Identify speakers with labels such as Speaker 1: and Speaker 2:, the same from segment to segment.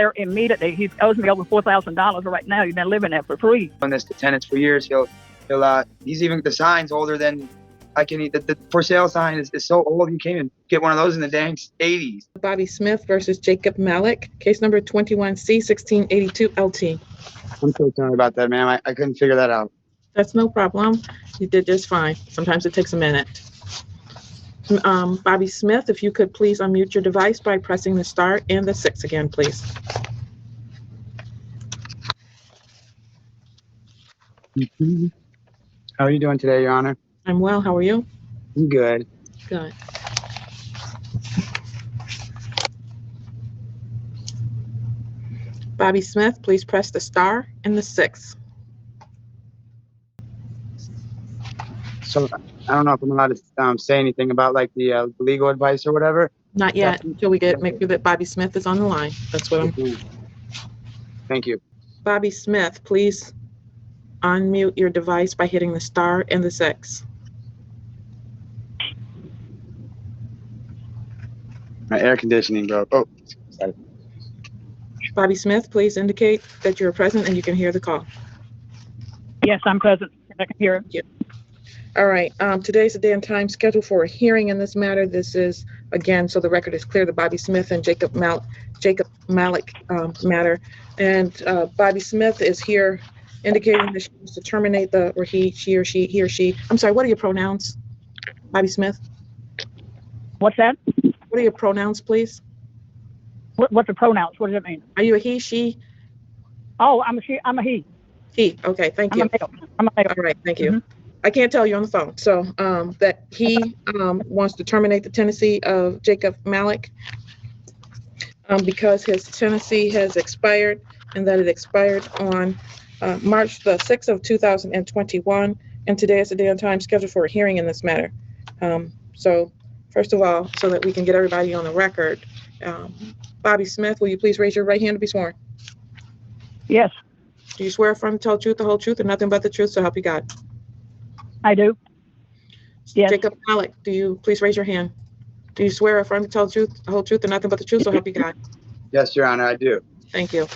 Speaker 1: there immediately. He owes me over $4,000 right now. He's been living there for free.
Speaker 2: Done this to tenants for years. He's even, the sign's older than I can. The for sale sign is so old. You can't even get one of those in the dang 80s.
Speaker 3: Bobby Smith versus Jacob Malik, case number 21C1682 LT.
Speaker 2: I'm so sorry about that, ma'am. I couldn't figure that out.
Speaker 3: That's no problem. You did just fine. Sometimes it takes a minute. Bobby Smith, if you could please unmute your device by pressing the star and the 6 again, please.
Speaker 2: How are you doing today, Your Honor?
Speaker 3: I'm well. How are you?
Speaker 2: I'm good.
Speaker 3: Good. Bobby Smith, please press the star and the 6.
Speaker 2: So I don't know if I'm allowed to say anything about like the legal advice or whatever.
Speaker 3: Not yet, until we make sure that Bobby Smith is on the line. That's what I'm.
Speaker 2: Thank you.
Speaker 3: Bobby Smith, please unmute your device by hitting the star and the 6.
Speaker 2: My air conditioning broke. Oh, sorry.
Speaker 3: Bobby Smith, please indicate that you're present and you can hear the call.
Speaker 1: Yes, I'm present. I can hear it.
Speaker 3: Yeah. All right. Today's the day and time scheduled for a hearing in this matter. This is, again, so the record is clear, the Bobby Smith and Jacob Malik matter. And Bobby Smith is here indicating that she wants to terminate or he or she. I'm sorry, what are your pronouns, Bobby Smith?
Speaker 1: What's that?
Speaker 3: What are your pronouns, please?
Speaker 1: What's the pronouns? What does it mean?
Speaker 3: Are you a he, she?
Speaker 1: Oh, I'm a she. I'm a he.
Speaker 3: He. Okay, thank you.
Speaker 1: I'm a male.
Speaker 3: All right, thank you. I can't tell you on the phone. So that he wants to terminate the tenancy of Jacob Malik because his tenancy has expired, and that it expired on March the 6th of 2021. And today is the day and time scheduled for a hearing in this matter. So first of all, so that we can get everybody on the record, Bobby Smith, will you please raise your right hand to be sworn?
Speaker 1: Yes,
Speaker 3: Do you swear affirm to tell the truth, the whole truth, and nothing but the truth, so help you God?
Speaker 1: I do. Yes.
Speaker 3: Jacob Malik, do you please raise your hand? Do you swear affirm to tell the truth, the whole truth, and nothing but the truth, so help you God?
Speaker 2: Yes, Your Honor, I do.
Speaker 3: Thank you.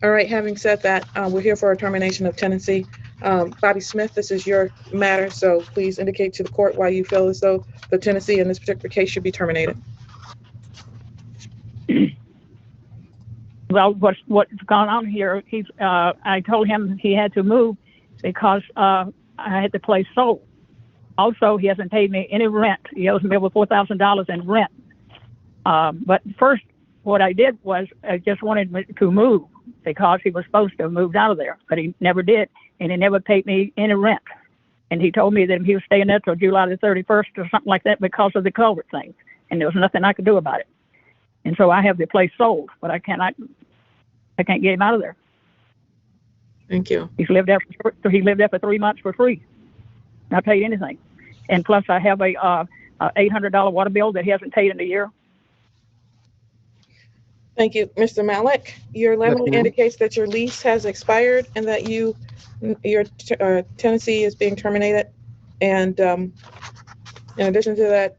Speaker 3: All right, having said that, we're here for a termination of tenancy. Bobby Smith, this is your matter, so please indicate to the court why you feel as though the tenancy in this particular case should be terminated.
Speaker 1: Well, what's gone on here? I told him he had to move because I had the place sold. Also, he hasn't paid me any rent. He owes me over $4,000 in rent. But first, what I did was I just wanted him to move because he was supposed to have moved out of there, but he never did, and he never paid me any rent. And he told me that he was staying there till July the 31st or something like that because of the culvert thing, and there was nothing I could do about it. And so I have the place sold, but I can't get him out of there.
Speaker 3: Thank you.
Speaker 1: He lived there for 3 months for free. Not paid anything. And plus I have a $800 water bill that he hasn't paid in a year.
Speaker 3: Thank you, Mr. Malik. Your letter indicates that your lease has expired and that your tenancy is being terminated. And in addition to that,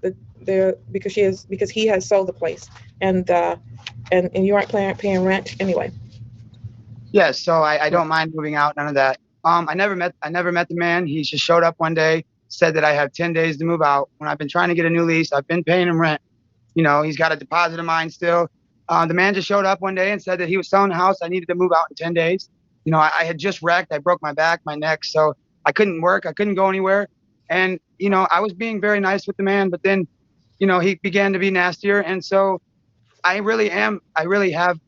Speaker 3: because he has sold the place, and you aren't paying rent anyway.
Speaker 2: Yes, so I don't mind moving out. None of that. I never met the man. He just showed up one day, said that I have 10 days to move out. When I've been trying to get a new lease, I've been paying him rent. You know, he's got a deposit of mine still. The man just showed up one day and said that he was selling the house. I needed to move out in 10 days. You know, I had just wrecked. I broke my back, my neck, so I couldn't work. I couldn't go anywhere. And, you know, I was being very nice with the man, but then, you know, he began to be nastier. And so I really have,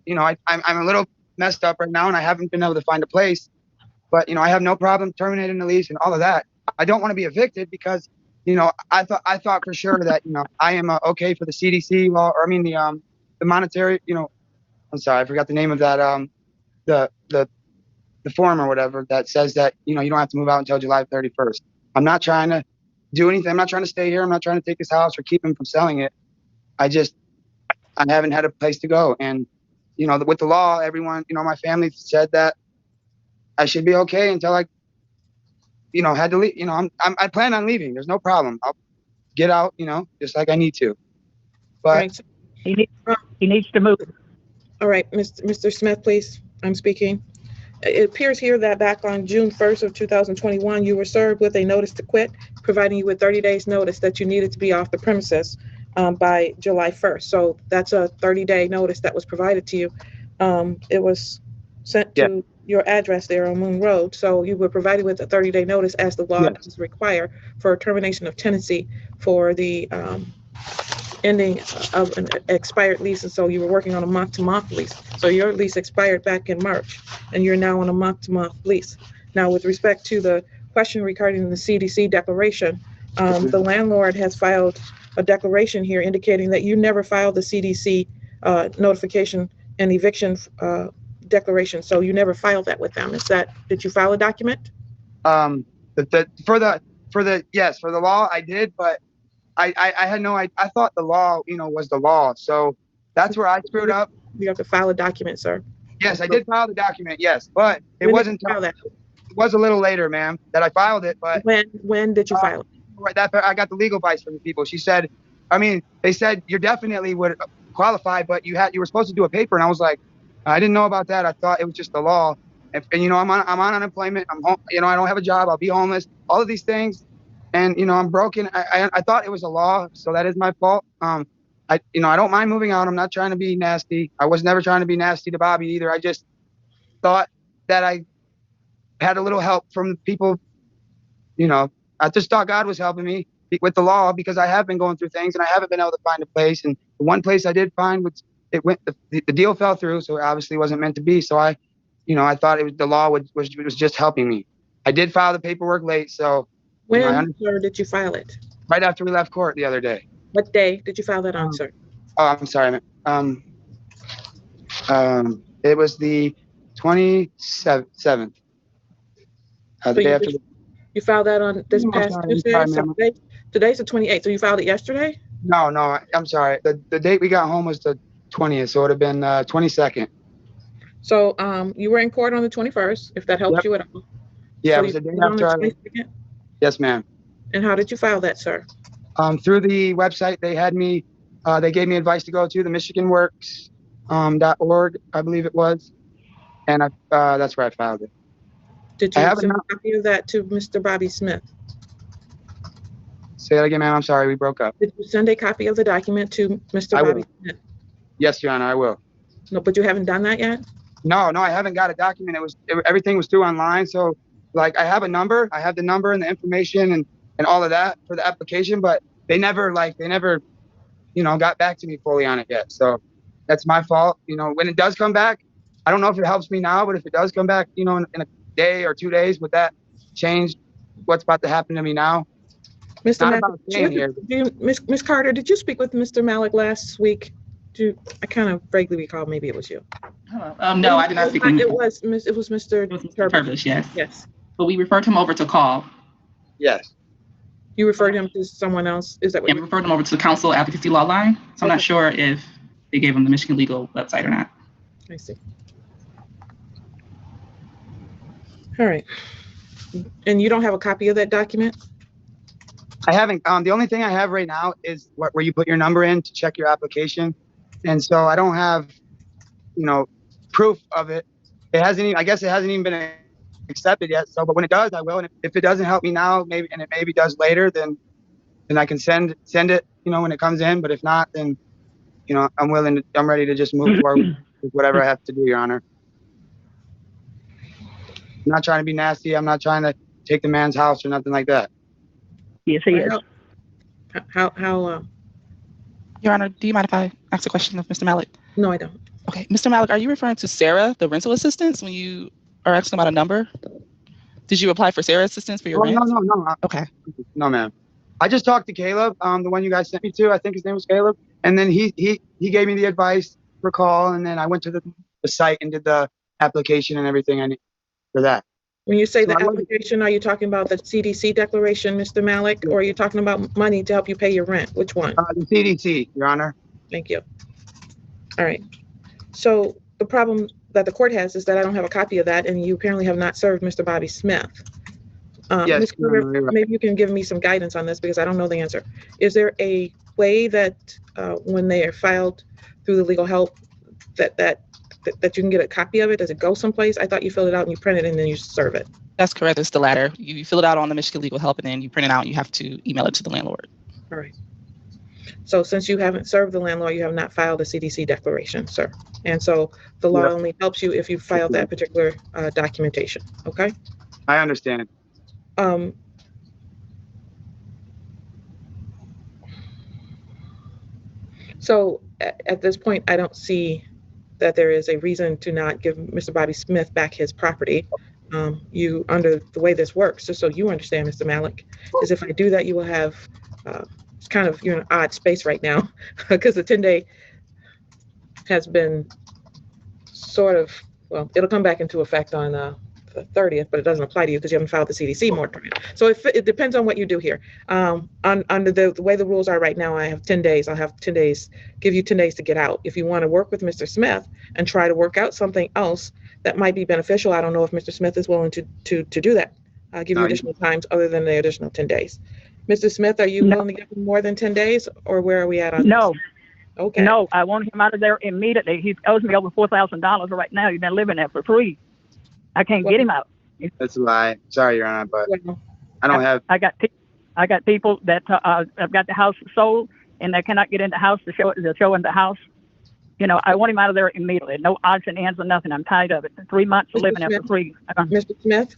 Speaker 2: you know, I'm a little messed up right now, and I haven't been able to find a place. But, you know, I have no problem terminating the lease and all of that. I don't want to be evicted because, you know, I thought for sure that, you know, I am okay for the CDC law, or I mean the monetary, you know, I'm sorry, I forgot the name of that, the form or whatever that says that, you know, you don't have to move out until July 31st. I'm not trying to do anything. I'm not trying to stay here. I'm not trying to take his house or keep him from selling it. I haven't had a place to go. And, you know, with the law, everyone, you know, my family said that I should be okay until I, you know, had to leave. You know, I plan on leaving. There's no problem. I'll get out, you know, just like I need to. But
Speaker 1: he needs to move.
Speaker 3: All right, Mr. Smith, please. I'm speaking. It appears here that back on June 1st of 2021, you were served with a notice to quit, providing you with 30 days notice that you needed to be off the premises by July 1st. So that's a 30-day notice that was provided to you. It was sent
Speaker 2: Yeah.
Speaker 3: to your address there on Moon Road. So you were provided with a 30-day notice as the law
Speaker 2: Yes.
Speaker 3: does require for termination of tenancy for the ending of an expired lease, and so you were working on a month-to-month lease. So your lease expired back in March, and you're now on a month-to-month lease. Now, with respect to the question regarding the CDC declaration, the landlord has filed a declaration here indicating that you never filed the CDC notification and eviction declaration. So you never filed that with them. Did you file a document?
Speaker 2: For the law I did, but I had no, I thought the law, was the law. So that's where I screwed up.
Speaker 3: You have to file a document, sir.
Speaker 2: Yes, I did file the document. Yes, but it
Speaker 3: When did
Speaker 2: wasn't,
Speaker 3: you file that?
Speaker 2: it was a little later, ma'am, that I filed it, but
Speaker 3: When did you file it?
Speaker 2: right, that I got the legal advice from the people. She said, they said you definitely would qualify, but you were supposed to do a paper. And I was like, I didn't know about that. I thought it was just the law. And I'm on unemployment. I'm home. I don't have a job. I'll be homeless. All of these things. And, I'm broken. I thought it was a law. So that is my fault. I don't mind moving out. I'm not trying to be nasty. I was never trying to be nasty to Bobby either. I just thought that I had a little help from the people. I just thought God was helping me with the law because I have been going through things and I haven't been able to find a place. And the one place I did find the deal fell through. So it obviously wasn't meant to be. So I thought the law was just helping me. I did file the paperwork late. So
Speaker 3: when, sir, did you file it?
Speaker 2: Right after we left court the other day.
Speaker 3: What day did you file that on, sir?
Speaker 2: Oh, I'm sorry. It was the 27th. The day after.
Speaker 3: You filed that on this past Tuesday? Today's the 28th. So you filed it yesterday?
Speaker 2: No, I'm sorry. The date we got home was the 20th, so it would have been 22nd.
Speaker 3: So you were in court on the 21st, if that helps you at all.
Speaker 2: Yeah,
Speaker 3: so
Speaker 2: it was the day after. Yes, ma'am.
Speaker 3: And how did you file that, sir?
Speaker 2: Through the website, they gave me advice to go to the MichiganWorks.org, I believe it was, and that's where I filed it.
Speaker 3: Did you send a copy of that to Mr. Bobby Smith?
Speaker 2: Say that again, ma'am. I'm sorry, we broke up.
Speaker 3: Did you send a copy of the document to Mr. Bobby Smith?
Speaker 2: Yes, Your Honor, I will.
Speaker 3: No, but you haven't done that yet?
Speaker 2: No, I haven't got a document. Everything was through online. So, I have a number. I have the number and the information and all of that for the application, but they never got back to me fully on it yet. So that's my fault. When it does come back, I don't know if it helps me now, but if it does come back, in a day or 2 days, would that change what's about to happen to me now?
Speaker 3: Mr. Miss Carter, did you speak with Mr. Malik last week? I kind of vaguely recall maybe it was you.
Speaker 4: No, I did not speak with him.
Speaker 3: It was Mr.
Speaker 4: Purvis, yes.
Speaker 3: Yes.
Speaker 4: But we referred him over to call.
Speaker 2: Yes.
Speaker 3: You referred him to someone else? Is that what
Speaker 4: we referred him over to the Council Advocacy Law Line. So I'm not sure if they gave him the Michigan Legal website or not.
Speaker 3: I see. All right. And you don't have a copy of that document?
Speaker 2: I haven't. The only thing I have right now is where you put your number in to check your application. And so I don't have, proof of it. I guess it hasn't even been accepted yet. So, but when it does, I will. And if it doesn't help me now, maybe does later, then I can send it, when it comes in. But if not, then, I'm ready to just move forward with whatever I have to do, Your Honor. I'm not trying to be nasty. I'm not trying to take the man's house or nothing like that.
Speaker 1: Yes, he is.
Speaker 3: How?
Speaker 4: Your Honor, do you mind if I ask a question of Mr. Malik?
Speaker 3: No, I don't.
Speaker 4: Okay, Mr. Malik, are you referring to Sarah, the rental assistance, when you are asking about a number? Did you apply for Sarah's assistance for your rent?
Speaker 2: No.
Speaker 4: Okay.
Speaker 2: No, ma'am. I just talked to Caleb, the one you guys sent me to. I think his name was Caleb. And then he gave me the advice for call, and then I went to the site and did the application and everything I need for that.
Speaker 3: When you say the application, are you talking about the CDC declaration, Mr. Malik, or are you talking about money to help you pay your rent? Which one?
Speaker 2: The CDC, Your Honor.
Speaker 3: Thank you. All right. So the problem that the court has is that I don't have a copy of that, and you apparently have not served Mr. Bobby Smith.
Speaker 2: Yes,
Speaker 3: Ms. Carter, maybe you can give me some guidance on this because I don't know the answer. Is there a way that when they are filed through the legal help that that you can get a copy of it? Does it go someplace? I thought you filled it out and you print it and then you serve it.
Speaker 4: That's correct. It's the latter. You fill it out on the Michigan Legal Help, and then you print it out. And you have to email it to the landlord.
Speaker 3: All right. So since you haven't served the landlord, you have not filed a CDC declaration, sir. And so the law only helps you if you filed that particular documentation. Okay.
Speaker 2: I understand.
Speaker 3: So at this point, I don't see that there is a reason to not give Mr. Bobby Smith back his property. You, under the way this works, just so you understand, Mr. Malik, is if I do that, you will have, it's kind of, you're in an odd space right now because the 10-day has been sort of, well, it'll come back into effect on the 30th, but it doesn't apply to you because you haven't filed the CDC moratorium. So it depends on what you do here. Under the way the rules are right now, I have 10 days. I'll have 10 days, give you 10 days to get out. If you want to work with Mr. Smith and try to work out something else that might be beneficial, I don't know if Mr. Smith is willing to do that. I'll give you additional times other than the additional 10 days. Mr. Smith, are you willing to give him more than 10 days, or where are we at on
Speaker 1: No.
Speaker 3: this? Okay.
Speaker 1: No, I want him out of there immediately. He owes me over $4,000 right now. He's been living there for free. I can't get him out.
Speaker 2: That's a lie. Sorry, Your Honor, but
Speaker 3: Well,
Speaker 2: I don't have.
Speaker 1: I got people that have got the house sold and they cannot get in the house to show in the house. You know, I want him out of there immediately. No odds and ends or nothing. I'm tired of it. 3 months of
Speaker 3: Mr.
Speaker 1: living there
Speaker 3: Smith?
Speaker 1: for free.
Speaker 3: Mr. Smith,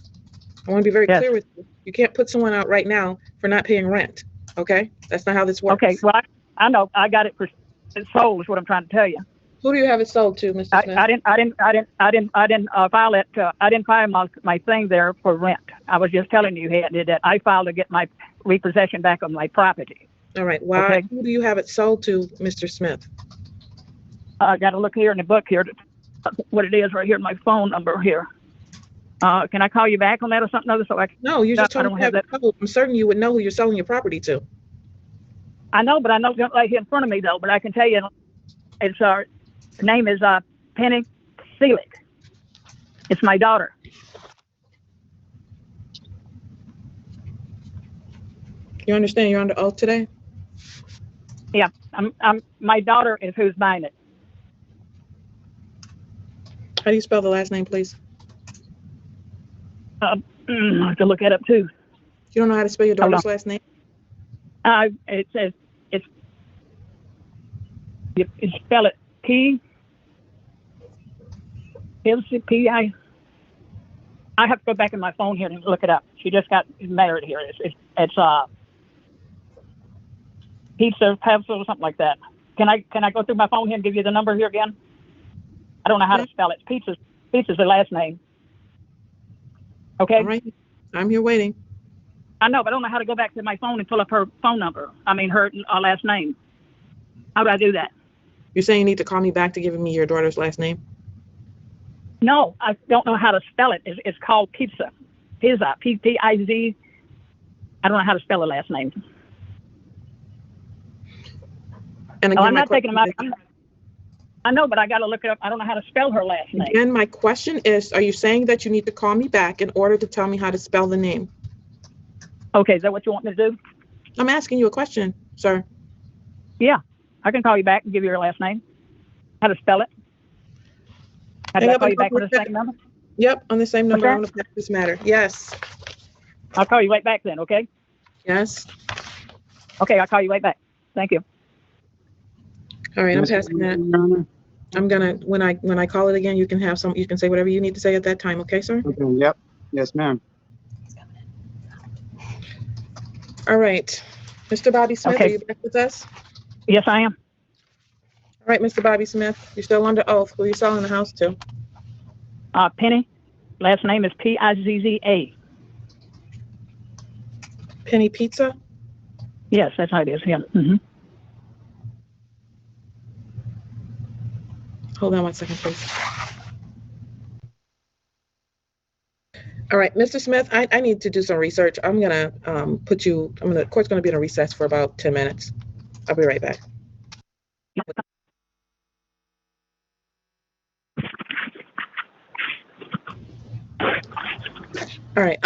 Speaker 3: I want to be very
Speaker 1: Yes.
Speaker 3: clear with you. You can't put someone out right now for not paying rent. Okay? That's not how this works.
Speaker 1: Okay, well, I know. I got it it's sold is what I'm trying to tell you.
Speaker 3: Who do you have it sold to, Mr. Smith?
Speaker 1: I didn't file it. I didn't file my thing there for rent. I was just telling you that I filed to get my repossession back on my property.
Speaker 3: All right. Why?
Speaker 1: Okay.
Speaker 3: Who do you have it sold to, Mr. Smith?
Speaker 1: I got to look here in the book here, what it is right here, my phone number here. Can I call you back on that or something other? So
Speaker 3: No, you just
Speaker 1: I
Speaker 3: told me
Speaker 1: don't
Speaker 3: to have
Speaker 1: have
Speaker 3: it sold. I'm certain you would know who you're selling your property to.
Speaker 1: I know, but I know right here in front of me though. But I can tell you, it's her name is Penny Selick. It's my daughter.
Speaker 3: You understand you're under oath today?
Speaker 1: Yeah, my daughter is who's buying it.
Speaker 3: How do you spell the last name, please?
Speaker 1: I have to look it up too.
Speaker 3: You don't know how to spell your daughter's last name?
Speaker 1: It says you spell it P-I. I have to go back in my phone here and look it up. She just got married here. It's pizza pencil or something like that. Can I go through my phone here and give you the number here again? I don't know how to spell it. Pizza's the last name. Okay.
Speaker 3: All right. I'm here waiting.
Speaker 1: I know, but I don't know how to go back to my phone and pull up her phone number. I mean, her last name. How do I do that?
Speaker 3: You're saying you need to call me back to give me your daughter's last name?
Speaker 1: No, I don't know how to spell it. It's called pizza. Pizza. P-I-Z. I don't know how to spell her last name.
Speaker 3: And
Speaker 1: I'm not taking them out. I know, but I got to look it up. I don't know how to spell her last name.
Speaker 3: Again, my question is, are you saying that you need to call me back in order to tell me how to spell the name?
Speaker 1: Okay, is that what you want me to do?
Speaker 3: I'm asking you a question, sir.
Speaker 1: Yeah, I can call you back and give you her last name. How to spell it? How do
Speaker 3: Hang
Speaker 1: I
Speaker 3: up
Speaker 1: call
Speaker 3: and
Speaker 1: you back
Speaker 3: call
Speaker 1: with
Speaker 3: me
Speaker 1: the same number?
Speaker 3: Yep, on the same number.
Speaker 1: Okay.
Speaker 3: I want to pass this matter. Yes.
Speaker 1: I'll call you right back then, okay?
Speaker 3: Yes.
Speaker 1: Okay, I'll call you right back. Thank you.
Speaker 3: All right, I'm passing that.
Speaker 2: Your Honor?
Speaker 3: I'm gonna, when I call it again, you can say whatever you need to say at that time, okay, sir?
Speaker 2: Okay. Yep. Yes, ma'am.
Speaker 3: All right. Mr. Bobby Smith,
Speaker 1: Okay.
Speaker 3: are you back with us?
Speaker 1: Yes, I am.
Speaker 3: All right, Mr. Bobby Smith, you're still under oath. Who are you selling the house to?
Speaker 1: Penny. Last name is P-I-Z-Z-A.
Speaker 3: Penny Pizza?
Speaker 1: Yes, that's how it is. Yeah. Mm-hmm.
Speaker 3: Hold on one second, please. All right, Mr. Smith, I need to do some research. I'm gonna court's gonna be in a recess for about 10 minutes. I'll be right back. All right,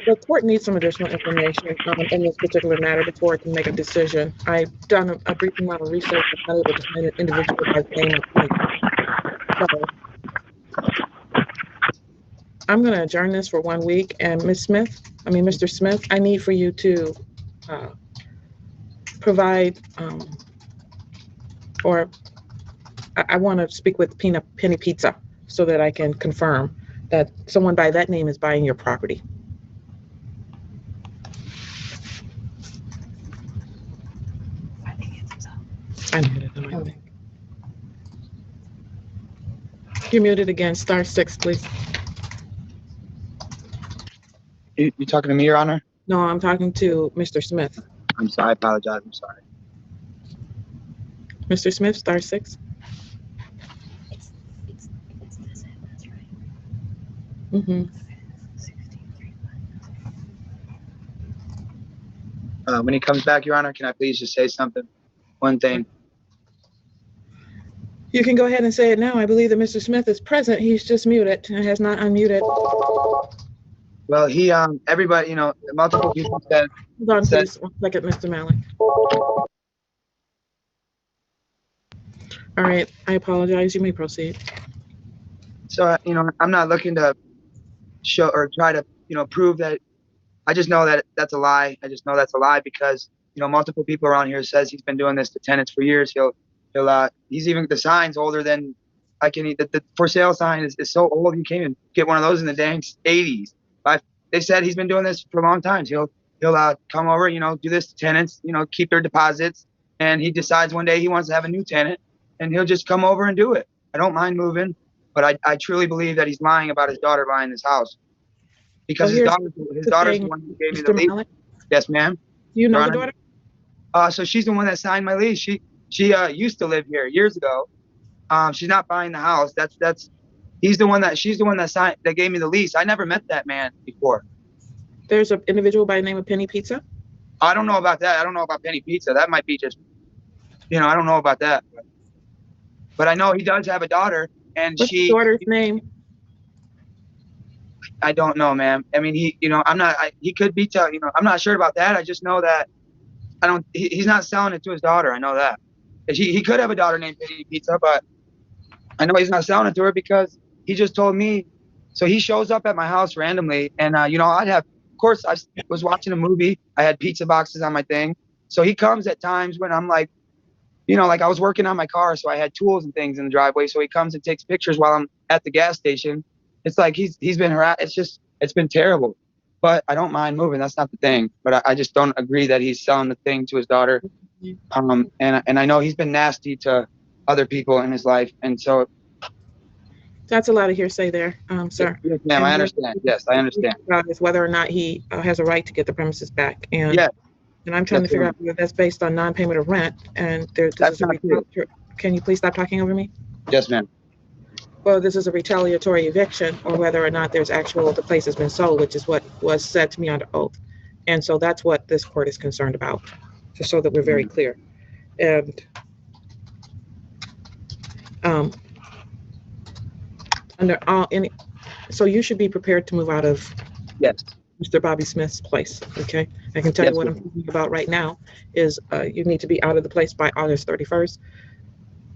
Speaker 3: the court needs some additional information in this particular matter before it can make a decision. I've done a brief amount of research. I'm not able to find an individual by the name of Penny. So I'm going to adjourn this for 1 week. And Mr. Smith, I need for you to provide, or I want to speak with Penny Pizza so that I can confirm that someone by that name is buying your property. I muted him, I think. You're muted again. *6, please.
Speaker 2: You talking to me, Your Honor?
Speaker 3: No, I'm talking to Mr. Smith.
Speaker 2: I'm sorry. I apologize. I'm sorry.
Speaker 3: Mr. Smith, *6.
Speaker 5: It's this end, that's right.
Speaker 3: Mm-hmm.
Speaker 2: When he comes back, Your Honor, can I please just say something? One thing.
Speaker 3: You can go ahead and say it now. I believe that Mr. Smith is present. He's just muted and has not unmuted.
Speaker 2: Well, he, everybody, you know, multiple people said.
Speaker 3: Hold on, please. 1 second, Mr. Malik. All right. I apologize. You may proceed.
Speaker 2: So, you know, I'm not looking to show or try to, you know, prove that. I just know that that's a lie. I just know that's a lie because, you know, multiple people around here says he's been doing this to tenants for years. He's even, the sign's older than I can, the for sale sign is so old. You can't even get one of those in the dang 80s. They said he's been doing this for a long time. He'll come over, you know, do this to tenants, you know, keep their deposits. And he decides one day he wants to have a new tenant and he'll just come over and do it. I don't mind moving, but I truly believe that he's lying about his daughter buying this house. Because his daughter's the one who gave me the lease.
Speaker 3: Malik,
Speaker 2: Yes, ma'am.
Speaker 3: you know the daughter?
Speaker 2: So she's the one that signed my lease. She used to live here years ago. She's not buying the house. She's the one that gave me the lease. I never met that man before.
Speaker 3: There's an individual by the name of Penny Pizza?
Speaker 2: I don't know about that. I don't know about Penny Pizza. That might be just, you know, I don't know about that. But I know he does have a daughter, and
Speaker 3: What's the daughter's name?
Speaker 2: I don't know, ma'am. I mean, he could be you know, I'm not sure about that. I just know that he's not selling it to his daughter. I know that. He could have a daughter named Penny Pizza, but I know he's not selling it to her because he just told me. So he shows up at my house randomly, and you know, of course, I was watching a movie. I had pizza boxes on my thing. So he comes at times when I'm like, you know, like I was working on my car, so I had tools and things in the driveway. So he comes and takes pictures while I'm at the gas station. It's like he's been harassed. It's been terrible. But I don't mind moving. That's not the thing. But I just don't agree that he's selling the thing to his daughter. And I know he's been nasty to other people in his life. And so
Speaker 3: that's a lot of hearsay there, sir.
Speaker 2: Yes, ma'am, I understand. Yes, I understand.
Speaker 3: Is whether or not he has a right to get the premises back. And
Speaker 2: yeah.
Speaker 3: And I'm trying to figure out whether that's based on non-payment of rent. And can you please stop talking over me?
Speaker 2: Yes, ma'am.
Speaker 3: Well, this is a retaliatory eviction, or whether or not there's the place has been sold, which is what was said to me under oath. And so that's what this court is concerned about, just so that we're very clear. And so you should be prepared to move out of Mr. Bobby Smith's place. Okay, I can tell you what I'm thinking about right now is you need to be out of the place by August 31st.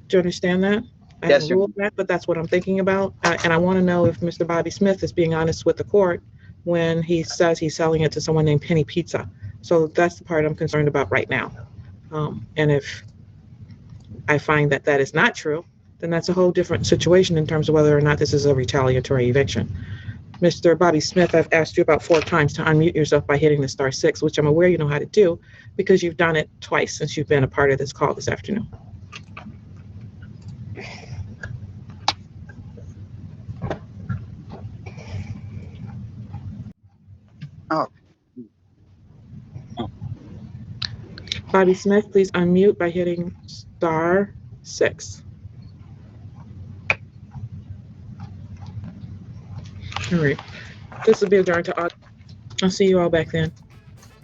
Speaker 3: Do you understand that? I haven't ruled that, but that's what I'm thinking about. And I want to know if Mr. Bobby Smith is being honest with the court when he says he's selling it to someone named Penny Pizza. So that's the part I'm concerned about right now. And if I find that that is not true, then that's a whole different situation in terms of whether or not this is a retaliatory eviction. Mr. Bobby Smith, I've asked you about 4 times to unmute yourself by hitting the *6, which I'm aware you know how to do because you've done it twice since you've been a part of this call this afternoon.
Speaker 2: Oh.
Speaker 3: Bobby Smith, please unmute by hitting *6. All right. This will be adjourned to August. I'll see you all back then.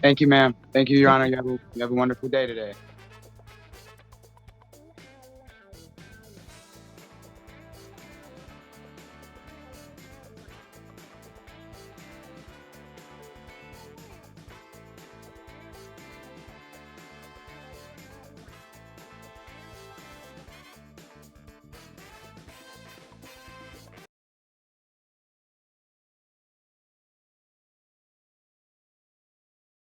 Speaker 2: Thank you, ma'am. Thank you, Your Honor. You have a wonderful day today.